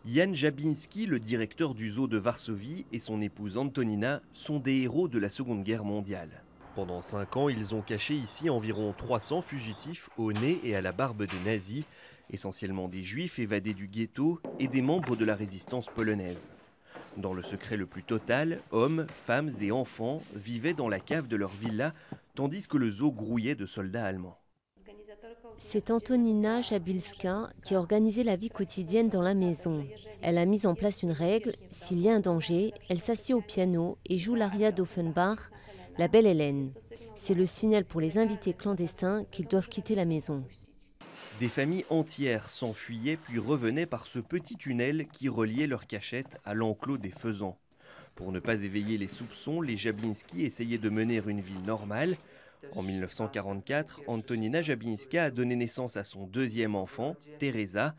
Jan Jabinski, le directeur du zoo de Varsovie, et son épouse Antonina sont des héros de la Seconde Guerre mondiale. Pendant 5 ans, ils ont caché ici environ 300 fugitifs au nez et à la barbe des nazis, essentiellement des juifs évadés du ghetto et des membres de la résistance polonaise. Dans le secret le plus total, hommes, femmes et enfants vivaient dans la cave de leur villa, tandis que le zoo grouillait de soldats allemands. C'est Antonina Jabilska qui a organisé la vie quotidienne dans la maison. Elle a mis en place une règle, s'il y a un danger, elle s'assied au piano et joue l'aria d'Offenbach, La Belle Hélène. C'est le signal pour les invités clandestins qu'ils doivent quitter la maison. Des familles entières s'enfuyaient puis revenaient par ce petit tunnel qui reliait leur cachette à l'enclos des faisans. Pour ne pas éveiller les soupçons, les Jabinski essayaient de mener une vie normale. En 1944, Antonina Jabinska a donné naissance à son deuxième enfant, Teresa.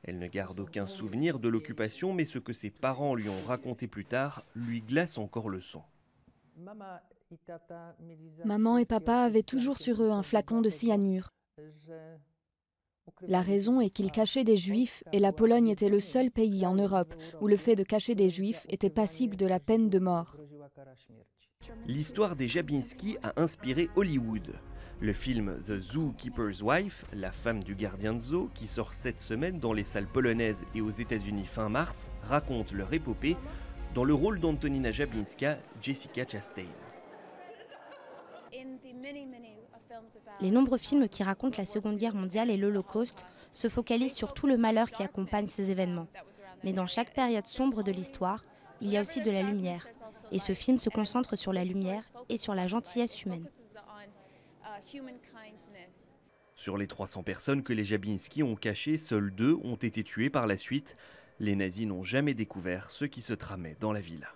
Elle ne garde aucun souvenir de l'occupation, mais ce que ses parents lui ont raconté plus tard lui glace encore le sang. Maman et papa avaient toujours sur eux un flacon de cyanure. La raison est qu'ils cachaient des juifs et la Pologne était le seul pays en Europe où le fait de cacher des juifs était passible de la peine de mort. L'histoire des Jabinski a inspiré Hollywood. Le film The Zookeeper's Wife, la femme du gardien de zoo, qui sort cette semaine dans les salles polonaises et aux États-Unis fin mars, raconte leur épopée. Dans le rôle d'Antonina Jabinska, Jessica Chastain. Les nombreux films qui racontent la Seconde Guerre mondiale et l'Holocauste se focalisent sur tout le malheur qui accompagne ces événements. Mais dans chaque période sombre de l'histoire, il y a aussi de la lumière. Et ce film se concentre sur la lumière et sur la gentillesse humaine. Sur les 300 personnes que les Jabinski ont cachées, seuls 2 ont été tués par la suite. Les nazis n'ont jamais découvert ce qui se tramait dans la villa.